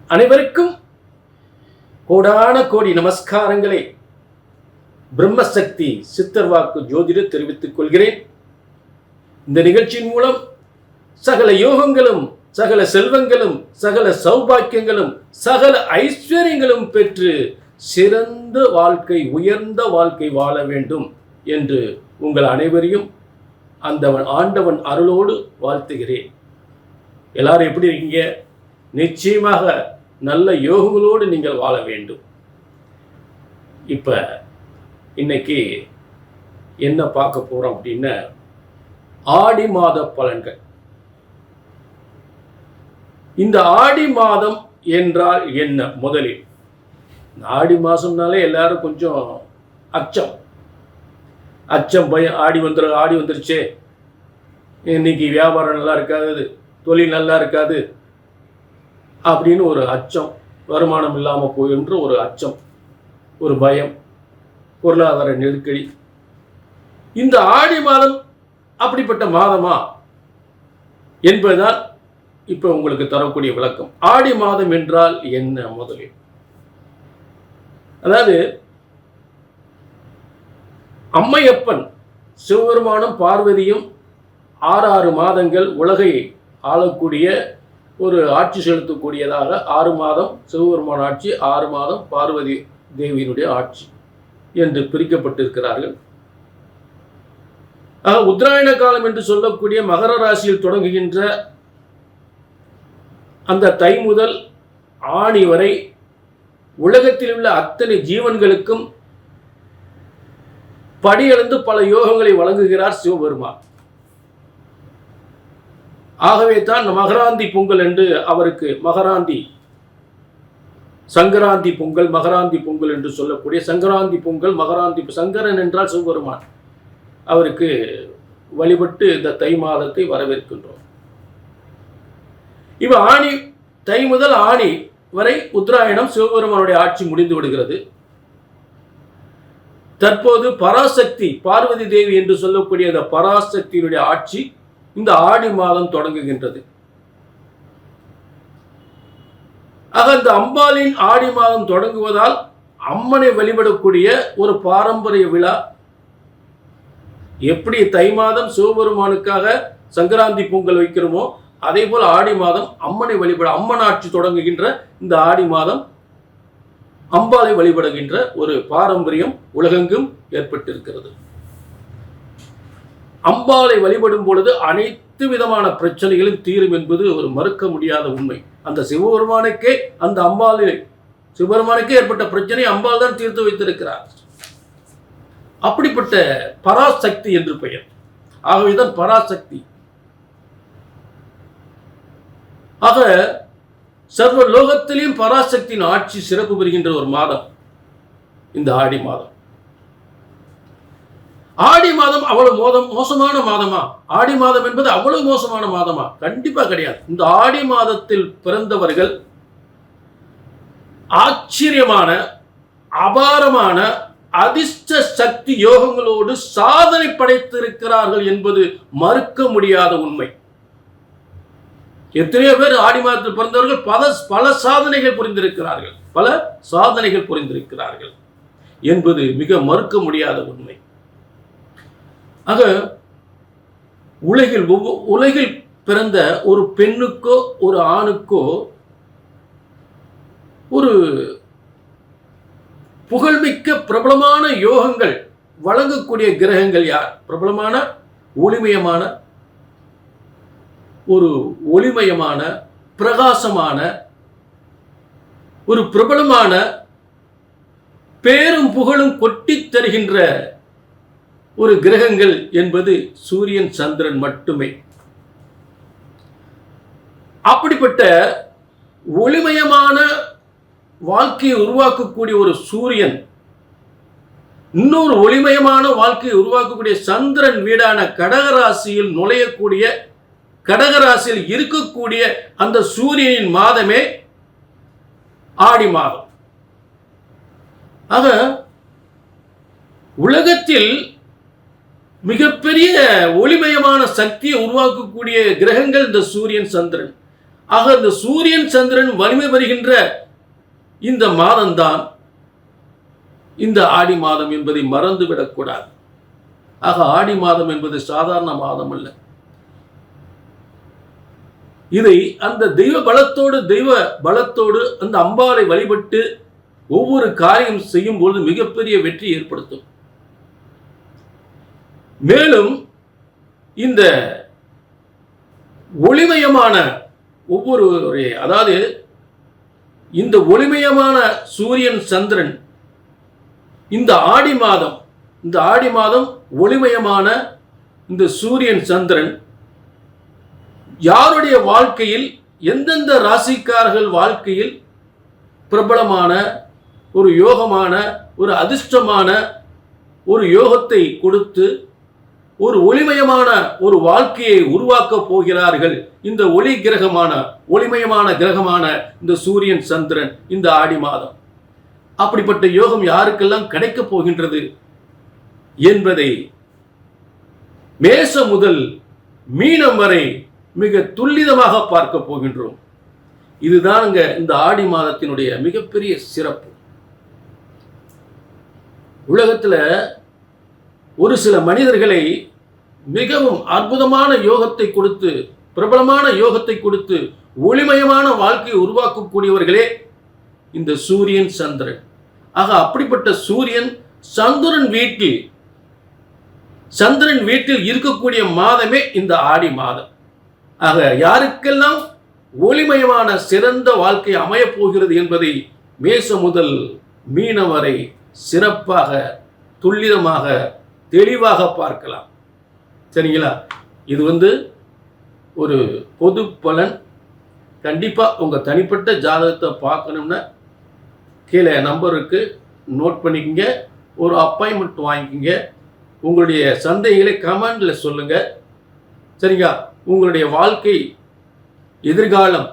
அனைவருக்கும் கோடான கோடி நமஸ்காரங்களை பிரம்மசக்தி சித்தர் வாக்கு ஜோதிடர் தெரிவித்துக் கொள்கிறேன். இந்த நிகழ்ச்சியின் மூலம் சகல யோகங்களும், சகல செல்வங்களும், சகல சௌபாக்கியங்களும், சகல ஐஸ்வர்யங்களும் பெற்று சிறந்த வாழ்க்கை, உயர்ந்த வாழ்க்கை வாழ வேண்டும் என்று உங்கள் அனைவரையும் அந்த ஆண்டவன் அருளோடு வாழ்த்துகிறேன். எல்லாரும் எப்படி இருக்கீங்க? நிச்சயமாக நல்ல யோகங்களோடு நீங்கள் வாழ வேண்டும். இப்போ இன்னைக்கு என்ன பார்க்க போகிறோம் அப்படின்னா, ஆடி மாத பலன்கள். இந்த ஆடி மாதம் என்றால் என்ன? முதலில் ஆடி மாதம்னாலே எல்லாரும் கொஞ்சம் அச்சம் பயம். ஆடி வந்துருச்சே, இன்னைக்கு வியாபாரம் நல்லா இருக்காது, தொழில் நல்லா இருக்காது அப்படின்னு ஒரு அச்சம், வருமானம் இல்லாமல் போயின்ற ஒரு அச்சம், ஒரு பயம், பொருளாதார நெருக்கடி. இந்த ஆடி மாதம் அப்படிப்பட்ட மாதமா என்பதுதான் இப்போ உங்களுக்கு தரக்கூடிய விளக்கம். ஆடி மாதம் என்றால் என்ன? முதலில் அதாவது அம்மையப்பன் சிவபெருமானும் பார்வதியும் 6 மாதங்கள் உலகை ஆளக்கூடிய ஒரு ஆட்சி செலுத்தக்கூடியதாக 6 மாதம் சிவபெருமான ஆட்சி, 6 மாதம் பார்வதி தேவியினுடைய ஆட்சி என்று பிரிக்கப்பட்டிருக்கிறார்கள். ஆக உத்தராயண காலம் என்று சொல்லக்கூடிய மகர ராசியில் தொடங்குகின்ற அந்த தை முதல் ஆணி வரை உலகத்தில் உள்ள அத்தனை ஜீவன்களுக்கும் படியளந்து பல யோகங்களை வழங்குகிறார் சிவபெருமான். ஆகவே தான் மகராந்தி பொங்கல் என்று அவருக்கு சங்கராந்தி பொங்கல், மகராந்தி பொங்கல் என்று சொல்லக்கூடிய சங்கராந்தி பொங்கல், மகராந்தி. சங்கரன் என்றால் சிவபெருமான். அவருக்கு வழிபட்டு இந்த தை மாதத்தை வரவேற்கின்றோம். இவ தை முதல் ஆணி வரை உத்தராயணம் சிவபெருமானுடைய ஆட்சி முடிந்து விடுகிறது. தற்போது பராசக்தி பார்வதி தேவி என்று சொல்லக்கூடிய அந்த பராசக்தியினுடைய ஆட்சி இந்த ஆடி மாதம் தொடங்குகின்றது. ஆக இந்த அம்பாளின் ஆடி மாதம் தொடங்குவதால் அம்மனை வழிபடக்கூடிய ஒரு பாரம்பரிய விழா. எப்படி தை மாதம் சிவபெருமானுக்காக சங்கராந்தி பொங்கல் வைக்கிறோமோ, அதே போல் ஆடி மாதம் அம்மனை வழிபட, அம்மன் ஆட்சி தொடங்குகின்ற இந்த ஆடி மாதம் அம்பாளை வழிபடுகின்ற ஒரு பாரம்பரியம் உலகெங்கும் ஏற்பட்டிருக்கிறது. அம்பாளை வழிபடும் பொழுது அனைத்து விதமான பிரச்சனைகளும் தீரும் என்பது ஒரு மறுக்க முடியாத உண்மை. அந்த சிவபெருமானுக்கே ஏற்பட்ட பிரச்சனை அம்பாள் தான் தீர்த்து வைத்திருக்கிறார். அப்படிப்பட்ட பராசக்தி என்று பெயர். ஆகவேதான் பராசக்தி. ஆக சர்வ லோகத்திலையும் பராசக்தியின் ஆட்சி சிறப்பு பெறுகின்ற ஒரு மாதம் இந்த ஆடி மாதம். ஆடி மாதம் அவ்வளவு மோசமான மாதமா? ஆடி மாதம் என்பது அவ்வளவு மோசமான மாதமா? கண்டிப்பா கிடையாது. இந்த ஆடி மாதத்தில் பிறந்தவர்கள் ஆச்சரியமான, அபாரமான அதிர்ஷ்ட சக்தி யோகங்களோடு சாதனை படைத்திருக்கிறார்கள் என்பது மறுக்க முடியாத உண்மை. எத்தனையோ பேர் ஆடி மாதத்தில் பிறந்தவர்கள் பல சாதனைகள் புரிந்திருக்கிறார்கள் என்பது மிக மறுக்க முடியாத உண்மை. ஆக உலகில் பிறந்த ஒரு பெண்ணுக்கோ ஒரு ஆணுக்கோ ஒரு புகழ்மிக்க பிரபலமான யோகங்கள் வழங்கக்கூடிய கிரகங்கள் யார்? பிரபலமான ஒளிமயமான பிரகாசமான ஒரு பிரபலமான பேரும் புகழும் கொட்டித் தருகின்ற ஒரு கிரகங்கள் என்பது சூரியன், சந்திரன் மட்டுமே. அப்படிப்பட்ட ஒளிமயமான வாழ்க்கையை உருவாக்கக்கூடிய ஒரு சூரியன், இன்னொரு ஒளிமயமான வாழ்க்கையை உருவாக்கக்கூடிய சந்திரன் வீடான கடகராசியில் கடகராசியில் இருக்கக்கூடிய அந்த சூரியனின் மாதமே ஆடி மாதம். ஆக உலகத்தில் மிகப்பெரிய ஒளிமயமான சக்தியை உருவாக்கக்கூடிய கிரகங்கள் இந்த சூரியன், சந்திரன். ஆக இந்த சூரியன் சந்திரன் வலிமை வருகின்ற இந்த மாதம்தான் இந்த ஆடி மாதம் என்பதை மறந்துவிடக்கூடாது. ஆக ஆடி மாதம் என்பது சாதாரண மாதம் அல்ல. இதை அந்த தெய்வ பலத்தோடு அந்த அம்பாளை வழிபட்டு ஒவ்வொரு காரியம் செய்யும் பொழுது மிகப்பெரிய வெற்றி ஏற்படுத்தும். மேலும் இந்த ஒளிமயமான அதாவது இந்த ஒளிமயமான சூரியன் சந்திரன் இந்த ஆடி மாதம் ஒளிமயமான இந்த சூரியன் சந்திரன் யாருடைய வாழ்க்கையில், எந்தெந்த ராசிக்காரர்கள் வாழ்க்கையில் பிரபலமான ஒரு யோகமான ஒரு அதிர்ஷ்டமான ஒரு யோகத்தை கொடுத்து ஒரு ஒளிமயமான ஒரு வாழ்க்கையை உருவாக்க போகிறார்கள். இந்த ஒளிமயமான கிரகமான இந்த சூரியன் சந்திரன் இந்த ஆடி மாதம். அப்படிப்பட்ட யோகம் யாருக்கெல்லாம் கிடைக்கப் போகின்றது என்பதை மேஷம் முதல் மீனம் வரை மிக துல்லிதமாக பார்க்க போகின்றோம். இதுதானுங்க இந்த ஆடி மாதத்தினுடைய மிகப்பெரிய சிறப்பு. உலகத்தில் ஒரு சில மனிதர்களை மிகவும் அற்புதமான யோகத்தை கொடுத்து, பிரபலமான யோகத்தை கொடுத்து ஒளிமயமான வாழ்க்கையை உருவாக்கக்கூடியவர்களே இந்த சூரியன் சந்திரன். ஆக அப்படிப்பட்ட சந்திரன் வீட்டில் இருக்கக்கூடிய மாதமே இந்த ஆடி மாதம். ஆக யாருக்கெல்லாம் ஒளிமயமான சிறந்த வாழ்க்கை அமையப் போகிறது என்பதை மேஷம் முதல் மீனம் வரை சிறப்பாக துல்லிதமாக தெளிவாக பார்க்கலாம். சரிங்களா? இது ஒரு பொது பலன். கண்டிப்பாக உங்கள் தனிப்பட்ட ஜாதகத்தை பார்க்கணும்னா கீழே நம்பருக்கு நோட் பண்ணிக்கங்க, ஒரு அப்பாயின்மெண்ட் வாங்கிக்கங்க. உங்களுடைய சந்தேகங்களை கமெண்டில் சொல்லுங்கள். சரிங்களா? உங்களுடைய வாழ்க்கை எதிர்காலம்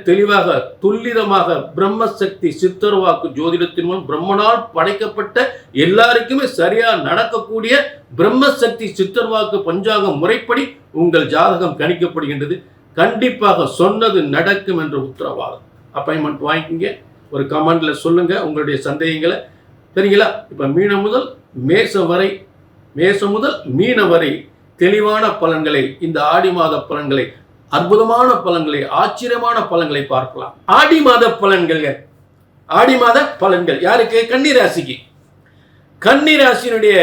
தெளிவாக துல்லிதமாக பிரம்மசக்தி சித்தர்வாக்கு ஜோதிடத்தின் மூலம் பிரம்மனால் படைக்கப்பட்ட எல்லாருக்குமே சரியா நடக்கக்கூடிய பிரம்மசக்தி சித்தர்வாக்கு பஞ்சாங்க முறைப்படி உங்கள் ஜாதகம் கணிக்கப்படுகின்றது. கண்டிப்பாக சொன்னது நடக்கும் என்ற உத்தரவாதம். அப்பாயின்மெண்ட் வாங்கிக்கிங்க, ஒரு கமெண்ட்ல சொல்லுங்க உங்களுடைய சந்தேகங்களை. சரிங்களா? இப்ப மீனம் முதல் மீனம் வரை தெளிவான பலன்களை, இந்த ஆடி மாத பலன்களை, அற்புதமான பலன்களை, ஆச்சரியமான பலன்களை பார்க்கலாம். ஆடி மாத பலன்கள் யாருக்கு? கன்னிராசிக்கு. கன்னிராசியினுடைய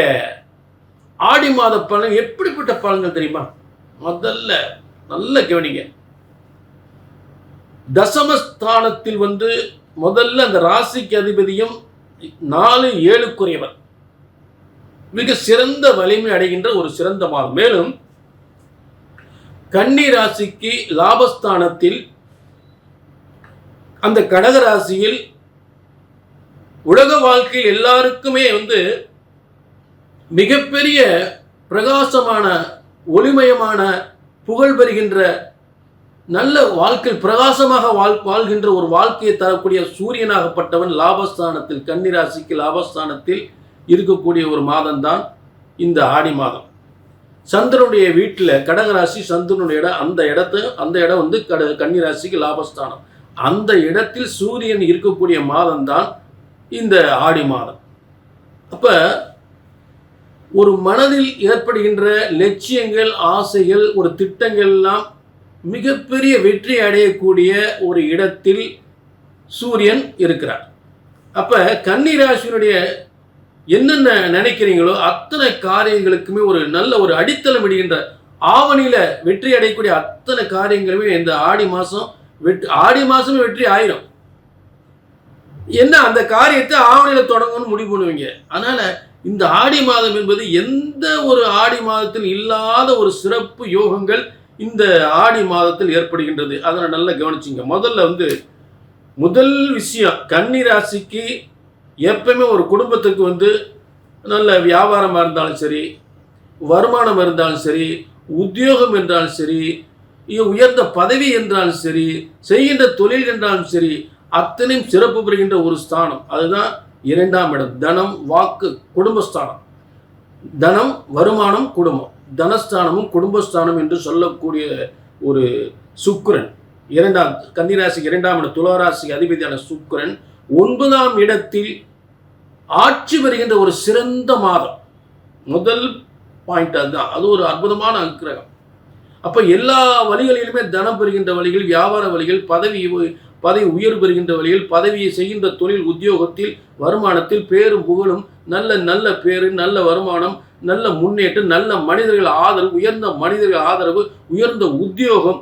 ஆடி மாத பலன் எப்படிப்பட்ட பலன்கள் தெரியுமா? முதல்ல நல்ல கவனிங்க. தசமஸ்தானத்தில் முதல்ல அந்த ராசிக்கு அதிபதியும் 4-7 மிக சிறந்த வலிமை அடைகின்ற ஒரு சிறந்த மாதம். மேலும் கன்னி ராசிக்கு லாபஸ்தானத்தில் அந்த கடக ராசியில் உலக வாழ்க்கையில் எல்லாருக்குமே மிகப்பெரிய பிரகாசமான ஒளிமயமான புகழ் பெறுகின்ற நல்ல வாழ்க்கை, பிரகாசமாக வாழ்கின்ற ஒரு வாழ்க்கையை தரக்கூடிய சூரியனாகப்பட்டவன் லாபஸ்தானத்தில், கன்னிராசிக்கு லாபஸ்தானத்தில் இருக்கக்கூடிய ஒரு மாதம்தான் இந்த ஆடி மாதம். சந்திரனுடைய வீட்டில் கடகராசி சந்திரனுடைய இடம், அந்த இடம் கன்னிராசிக்கு லாபஸ்தானம். அந்த இடத்தில் சூரியன் இருக்கக்கூடிய மாதம் தான் இந்த ஆடி மாதம். அப்ப ஒரு மனதில் ஏற்படுகின்ற லட்சியங்கள், ஆசைகள், ஒரு திட்டங்கள் எல்லாம் மிகப்பெரிய வெற்றி அடையக்கூடிய ஒரு இடத்தில் சூரியன் இருக்கிறார். அப்ப கன்னிராசியினுடைய என்னென்ன நினைக்கிறீங்களோ அத்தனை காரியங்களுக்குமே ஒரு நல்ல ஒரு அடித்தளம் இடுகின்ற, ஆவணியில வெற்றி அடையக்கூடிய அத்தனை காரியங்களுமே இந்த ஆடி மாசமே வெற்றி ஆயிரும். என்ன அந்த காரியத்தை ஆவணியில தொடங்கணும்னு முடிவு பண்ணுவீங்க. அதனால இந்த ஆடி மாதம் என்பது எந்த ஒரு ஆடி மாதத்தில் இல்லாத ஒரு சிறப்பு யோகங்கள் இந்த ஆடி மாதத்தில் ஏற்படுகின்றது. அதனை நல்லா கவனிச்சிங்க. முதல் விஷயம், கன்னி ராசிக்கு எப்பவுமே ஒரு குடும்பத்துக்கு நல்ல வியாபாரமாக இருந்தாலும் சரி, வருமானம் இருந்தாலும் சரி, உத்தியோகம் என்றாலும் சரி, உயர்ந்த பதவி என்றாலும் சரி, செய்கின்ற தொழில் என்றாலும் சரி, அத்தனையும் சிறப்பு பெறுகின்ற ஒரு ஸ்தானம். அதுதான் 2ஆம் இடம், தனம், வாக்கு, குடும்பஸ்தானம். தனம், வருமானம், குடும்பம், தனஸ்தானமும் குடும்பஸ்தானம் என்று சொல்லக்கூடிய ஒரு சுக்கிரன் கன்னிராசிக்கு 2ஆம் இடம் துளாராசிக்கு அதிபதியான சுக்கிரன் 9ஆம் இடத்தில் ஆட்சி வருகின்ற ஒரு சிறந்த மாதம். முதல் பாயிண்ட் அதுதான். அது ஒரு அற்புதமான கிரகம். அப்ப எல்லா வழிகளிலுமே தனம் பெறுகின்ற வழிகள், வியாபார வழிகள், பதவி உயர்வு பெறுகின்ற வழிகள், பதவியை செய்கின்ற தொழில், உத்தியோகத்தில், வருமானத்தில் பேரும் புகழும், நல்ல நல்ல பேரு, நல்ல வருமானம், நல்ல முன்னேற்றம், நல்ல மனிதர்கள் ஆதரவு, உயர்ந்த மனிதர்கள் ஆதரவு, உயர்ந்த உத்தியோகம்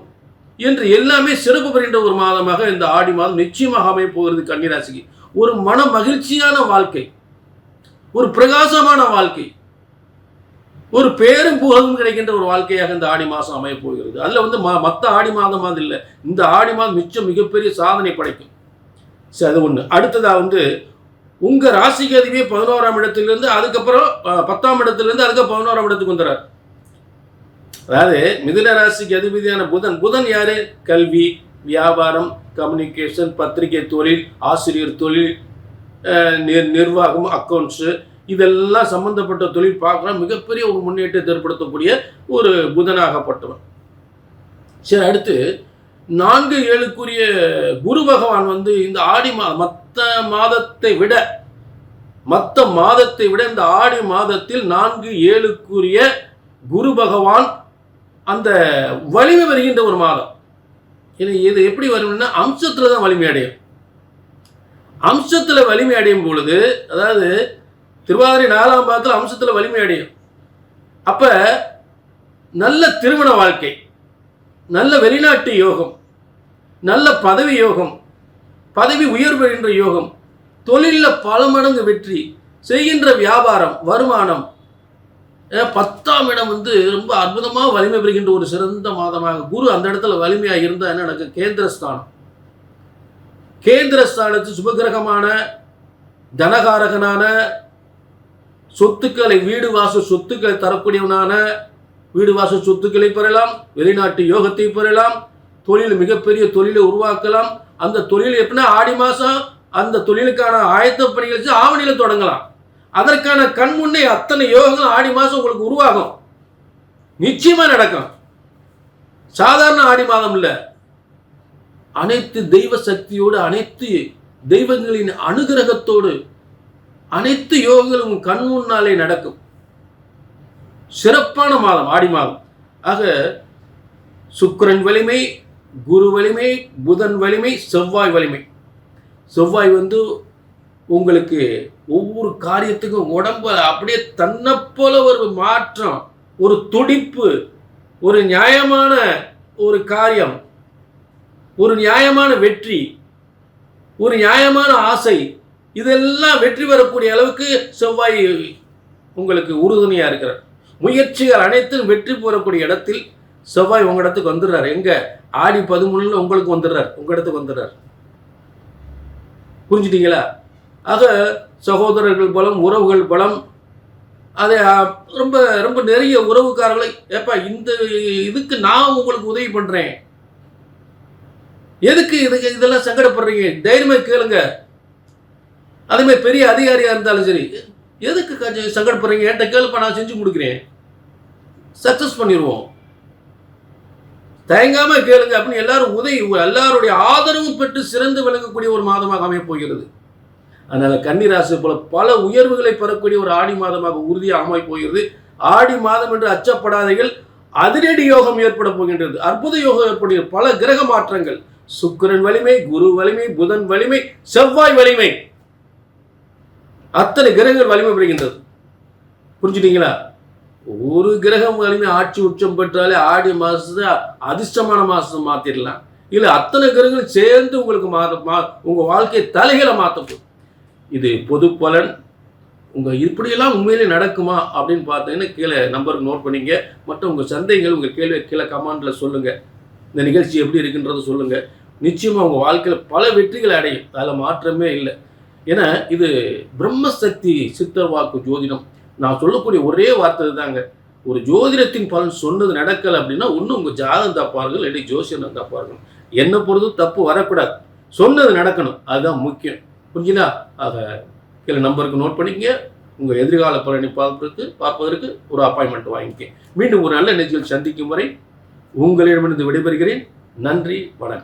என்று எல்லாமே சிறப்பு பெறுகின்ற ஒரு மாதமாக இந்த ஆடி மாதம் நிச்சயமாக அமைய போகிறது கன்னிராசிக்கு. ஒரு மன மகிழ்ச்சியான வாழ்க்கை, ஒரு பிரகாசமான வாழ்க்கை, ஒரு பேரும் புகழும் கிடைக்கின்ற ஒரு வாழ்க்கையாக இந்த ஆடி மாதம் அமைய போகிறது. அதில் மற்ற ஆடி மாதம் மாதிரி இல்லை, இந்த ஆடி மாதம் மிகப்பெரிய சாதனை படைக்கும். சரி, அது ஒன்று. அடுத்ததாக உங்கள் ராசிக்கு அதிபதியே 11ஆம் இடத்திலிருந்து அதுக்கப்புறம் 10ஆம் இடத்திலிருந்து அதுக்கு 11ஆம் இடத்துக்கு வந்துடுறார். அதாவது மிதுன ராசிக்கு அதிபதியான புதன் யாரு? கல்வி, வியாபாரம், கம்யூனிகேஷன், பத்திரிகை தொழில், ஆசிரியர் தொழில், நிர்வாகம், அக்கௌண்ட்ஸு, இதெல்லாம் சம்பந்தப்பட்ட தொழில் பார்க்கலாம். மிகப்பெரிய ஒரு முன்னேற்றத்தை ஏற்படுத்தக்கூடிய ஒரு புதனாகப்பட்டவன். சரி, அடுத்து 4-7க்குரிய குரு பகவான் இந்த ஆடி மற்ற மாதத்தை விட இந்த ஆடி மாதத்தில் 4-7க்குரிய குரு பகவான் அந்த வலிமை வருகின்ற ஒரு மாதம். இது எப்படி வரும்னா அம்சத்துல தான் வலிமை அடையும். அம்சத்துல வலிமை அடையும் பொழுது, அதாவது திருவாதிரை 4ஆம் பாதத்தில் அம்சத்துல வலிமை அடையும். அப்ப நல்ல திருமண வாழ்க்கை, நல்ல வெளிநாட்டு யோகம், நல்ல பதவி யோகம், பதவி உயர்வு என்ற யோகம், தொழிலில் பல மடங்கு வெற்றி, செய்கின்ற வியாபாரம், வருமானம், 10ஆம் இடம் ரொம்ப அற்புதமாக வலிமை பெறுகின்ற ஒரு சிறந்த மாதமாக. குரு அந்த இடத்துல வலிமையாக இருந்தால் என்ன எனக்கு கேந்திரஸ்தானத்து சுபகிரகமான தனகாரகனான சொத்துக்களை, வீடு வாசல் சொத்துக்களை தரக்கூடியவனான, வீடு வாசல் சொத்துக்களை பெறலாம், வெளிநாட்டு யோகத்தை பெறலாம், தொழில் மிகப்பெரிய தொழிலை உருவாக்கலாம். அந்த தொழில் எப்படின்னா ஆடி மாதம் அந்த தொழிலுக்கான ஆயத்த பணிகள் ஆவணியில் தொடங்கலாம். அதற்கான கண் முன்னே அத்தனை யோகங்கள் ஆடி மாதம் உங்களுக்கு உருவாகும், நிச்சயமா நடக்கும். சாதாரண ஆடி மாதம் இல்லை, அனைத்து தெய்வ சக்தியோடு, அனைத்து தெய்வங்களின் அனுகிரகத்தோடு அனைத்து யோகங்களும் கண் முன்னாலே நடக்கும். சிறப்பான மாதம் ஆடி மாதம். ஆக சுக்கிரன் வலிமை, குரு வலிமை, புதன் வலிமை, செவ்வாய் வலிமை. செவ்வாய் உங்களுக்கு ஒவ்வொரு காரியத்துக்கும் உடம்பு அப்படியே தன்னை போல ஒரு மாற்றம், ஒரு துடிப்பு, ஒரு நியாயமான ஒரு காரியம், ஒரு நியாயமான வெற்றி, ஒரு நியாயமான ஆசை, இதெல்லாம் வெற்றி பெறக்கூடிய அளவுக்கு செவ்வாய் உங்களுக்கு உறுதுணையா இருக்கிறார். முயற்சிகள் அனைத்தும் வெற்றி பெறக்கூடிய இடத்தில் செவ்வாய் உங்க இடத்துக்கு வந்துடுறார். எங்க ஆடி 13 உங்களுக்கு வந்துடுறார், உங்க இடத்துக்கு வந்துடுறார். புரிஞ்சுட்டீங்களா? ஆக சகோதரர்கள் பலம், உறவுகள் பலம், அதை ரொம்ப ரொம்ப நிறைய உறவுக்காரர்களை, ஏப்பா இந்த இதுக்கு நான் உங்களுக்கு உதவி பண்றேன், எதுக்கு இதெல்லாம் சங்கடப்படுறீங்க, தைரியமா கேளுங்க. அதே மாதிரி பெரிய அதிகாரியா இருந்தாலும் சரி, எதுக்கு சங்கடப்படுறீங்க, என்கிட்ட கேளுப்பா, நான் செஞ்சு கொடுக்குறேன், சக்சஸ் பண்ணிடுவோம், தயங்காம கேளுங்க அப்படின்னு எல்லாரும் எல்லாருடைய ஆதரவு பெற்று சிறந்து விளங்கக்கூடிய ஒரு மாதமாக அமையப் போகிறது. அதனால கன்னிராசி போல பல உயர்வுகளை பெறக்கூடிய ஒரு ஆடி மாதமாக உறுதியாக அமைய போகிறது. ஆடி மாதம் என்று அச்சப்படாதீர்கள், அதிரடி யோகம் ஏற்பட போகின்றது, அற்புத யோகம் ஏற்படுகிறது. பல கிரக மாற்றங்கள், சுக்கிரன் வலிமை, குரு வலிமை, புதன் வலிமை, செவ்வாய் வலிமை, அத்தனை கிரகங்கள் வலிமை பெறுகின்றது. புரிஞ்சுட்டீங்களா? ஒரு கிரகம் வலிமை ஆட்சி உச்சம் பெற்றாலே ஆடி மாசத்தை அதிர்ஷ்டமான மாசம் மாத்திடலாம். இல்ல அத்தனை கிரகங்கள் சேர்ந்து உங்களுக்கு உங்க வாழ்க்கையை தலைகளை மாற்றப்படும். இது பொது பலன். இப்படியெல்லாம் உண்மையிலே நடக்குமா அப்படின்னு பார்த்தீங்கன்னா கீழே நம்பருக்கு நோட் பண்ணிங்க. மற்றும் உங்கள் சந்தேகங்கள், உங்கள் கேள்வி கீழே கமெண்ட்ல சொல்லுங்க. இந்த நிகழ்ச்சி எப்படி இருக்குன்றதை சொல்லுங்க. நிச்சயமா உங்கள் வாழ்க்கையில் பல வெற்றிகளை அடையும், அதில் மாற்றமே இல்லை. ஏன்னா இது பிரம்மசக்தி சித்தர் வாக்கு ஜோதிடம். நான் சொல்லக்கூடிய ஒரே வார்த்தை தாங்க, ஒரு ஜோதிடத்தின் பலன் சொன்னது நடக்கலை அப்படின்னா ஒன்று உங்கள் ஜாதகம் தப்பார்கள், இல்லை ஜோசியம் தப்பார்கள். என்னை பொறுத்து தப்பு வரக்கூடாது, சொன்னது நடக்கணும், அதுதான் முக்கியம். புரிஞ்சுங்களா? ஆக கீழே நம்பருக்கு நோட் பண்ணிக்கங்க. உங்கள் எதிர்கால பலனை பார்ப்பதற்கு ஒரு அப்பாயின்மெண்ட் வாங்கிக்க. மீண்டும் ஒரு நல்ல நிகழ்ச்சியில் சந்திக்கும் வரை உங்களிடமிருந்து விடைபெறுகிறேன். நன்றி, வணக்கம்.